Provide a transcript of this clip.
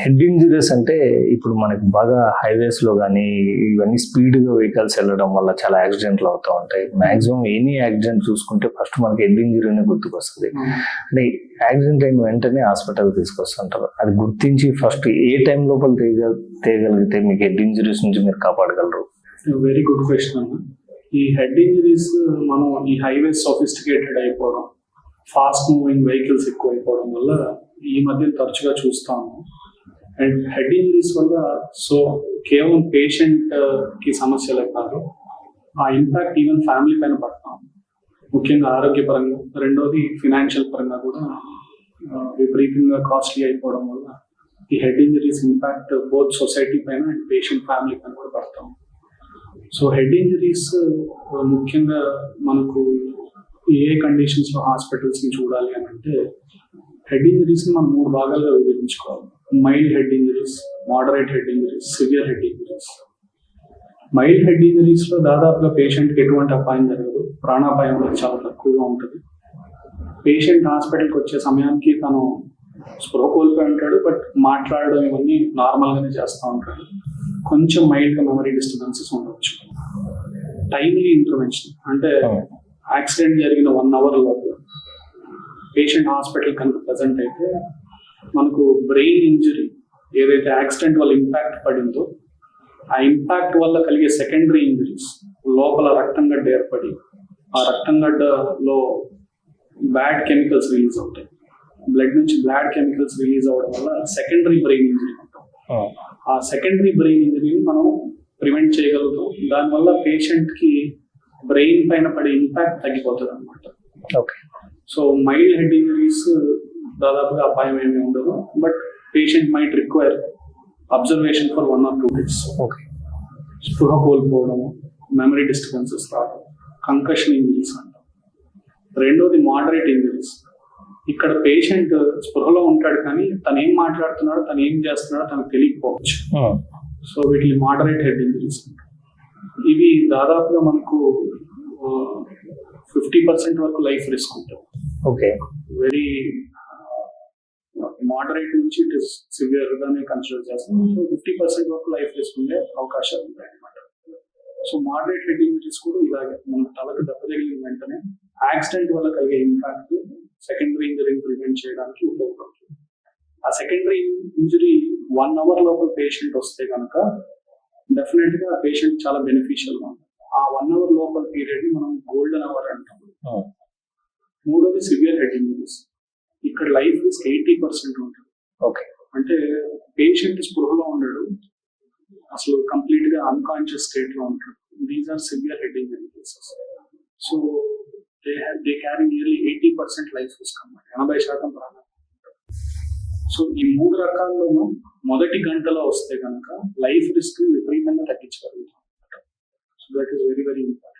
Head injuries అంటే ఇప్పుడు మనకి బాగా హైవేస్ లో కానీ ఇవన్నీ స్పీడ్ గా వెహికల్స్ వెళ్ళడం వల్ల చాలా యాక్సిడెంట్లు అవుతూ ఉంటాయి. మాక్సిమం ఎనీ యాక్సిడెంట్ చూసుకుంటే ఫస్ట్ మనకి హెడ్ ఇంజురీనే గుర్తుకొస్తుంది. అంటే యాక్సిడెంట్ అయిన వెంటనే హాస్పిటల్ తీసుకొస్తుంటారు. అది గుర్తించి ఫస్ట్ ఏ టైం లోపల తేగలిగితే మీకు హెడ్ ఇంజురీస్ నుంచి మీరు కాపాడగలరు? వెరీ గుడ్ క్వశ్చన్ అన్న. ఈ హెడ్ ఇంజరీస్ మనం ఈ హైవేస్ సోఫిస్టికేటెడ్ అయిపోవడం, ఫాస్ట్ మూవింగ్ వెహికల్స్ ఎక్కువ అయిపోవడం వల్ల ఈ మధ్య తరచుగా చూస్తాము. అండ్ హెడ్ ఇంజరీస్ వల్ల సో కేవలం పేషెంట్ కి సమస్యలే కాదు, ఆ ఇంపాక్ట్ ఈవెన్ ఫ్యామిలీ పైన పడతాం, ముఖ్యంగా ఆరోగ్యపరంగా. రెండోది ఫినాన్షియల్ పరంగా కూడా విపరీతంగా కాస్ట్లీ అయిపోవడం వల్ల ఈ head injuries impact both society పైన అండ్ పేషెంట్ ఫ్యామిలీ పైన కూడా పడతాం. సో హెడ్ ఇంజరీస్ ముఖ్యంగా మనకు ఏ కండిషన్స్ లో హాస్పిటల్స్ ని చూడాలి అని అంటే, హెడ్ ఇంజరీస్ ని మనం 3 భాగాలుగా విభజించుకోవాలి. Mild head injuries, moderate head injuries, severe head injuries. Mild head injuries లో దాదాపుగా పేషెంట్ కి ఎటువంటి అపాయం జరగదు, ప్రాణాపాయం అనేది చాలా తక్కువగా ఉంటుంది. పేషెంట్ హాస్పిటల్కి వచ్చే సమయానికి తను స్పృహ కోల్పోయి ఉంటాడు, బట్ మాట్లాడడం ఇవన్నీ నార్మల్ గానే చేస్తూ ఉంటాడు. కొంచెం మైల్డ్ గా మెమరీ డిస్టర్బెన్సెస్ ఉండవచ్చు. టైమ్లీ ఇంటర్వెన్షన్ అంటే యాక్సిడెంట్ జరిగిన 1 hour లోపు పేషెంట్ హాస్పిటల్ కనుక ప్రజెంట్ అయితే మనకు బ్రెయిన్ ఇంజరీ ఏదైతే యాక్సిడెంట్ వల్ల ఇంపాక్ట్ పడిందో ఆ ఇంపాక్ట్ వల్ల కలిగే సెకండరీ ఇంజరీస్, లోపల రక్తం గడ్డ ఏర్పడి ఆ రక్తం గడ్డలో బ్యాడ్ కెమికల్స్ రిలీజ్ అవుతాయి. బ్లడ్ నుంచి బ్యాడ్ కెమికల్స్ రిలీజ్ అవ్వడం వల్ల సెకండరీ బ్రెయిన్ ఇంజరీ అంటాం. ఆ సెకండరీ బ్రెయిన్ ఇంజరీని మనం ప్రివెంట్ చేయగలుగుతాం. దానివల్ల పేషెంట్ కి బ్రెయిన్ పైన పడే ఇంపాక్ట్ తగ్గిపోతుంది అనమాట. సో మైల్డ్ హెడ్ ఇంజరీస్ దాదాపుగా అపాయం ఏమీ ఉండదు, but patient might require observation for 1 or 2 days. స్పృహ కోల్పోవడము, మెమరీ డిస్టర్బెన్సెస్ రావడం, కంకషన్ ఇంజరీస్ అంటాం. రెండోది మోడరేట్ ఇంజరీస్. ఇక్కడ పేషెంట్ స్పృహలో ఉంటాడు కానీ తను ఏం మాట్లాడుతున్నాడో, తను ఏం చేస్తున్నాడో తనకు తెలియకపోవచ్చు. సో వీటిని మోడరేట్ హెడ్ ఇంజరీస్. ఇవి దాదాపుగా మనకు 50% వరకు లైఫ్ రిస్క్ ఉంటుంది. వెరీ మోడరేట్ నుంచి ఇట్ ఇస్ సివియర్ గానే కన్సిడర్ చేస్తాం. సో 50% వరకు లైఫ్ రిస్క్ ఉండే అవకాశాలు ఉంటాయి అన్నమాట. సో మోడరేట్ హెడ్ ఇంజరీస్ కూడా ఇలాగే మన తలకు దెబ్బ తగిలిన వెంటనే యాక్సిడెంట్ వల్ల కలిగే ఇంపాక్ట్ సెకండరీ ఇంజరీని ప్రివెంట్ చేయడానికి ఉపయోగపడుతుంది. ఆ సెకండరీ ఇంజరీ 1 hour లోపల పేషెంట్ వస్తే కనుక డెఫినెట్ గా పేషెంట్ చాలా బెనిఫిషియల్ గా ఉంటుంది. ఆ 1 hour లోపల పీరియడ్ ని మనం గోల్డెన్ అవర్ అంటాం. మూడోది సివియర్ హెడ్ ఇంజరీస్. ఇక్కడ లైఫ్ రిస్క్ 80% ఉంటుంది. అంటే పేషెంట్ స్పృహలో ఉండడు, అసలు కంప్లీట్ గా అన్కాన్షియస్ స్టేట్ లో ఉంటాడు. These are severe head injury cases. So they carry nearly 80% life risk అన్నమాట. 80% ప్రాణాలు. సో ఈ 3 రకాల్లోనూ మొదటి గంటలో వస్తే కనుక లైఫ్ రిస్క్ విపరీతంగా తగ్గించగలుగుతాం. So that is very very important.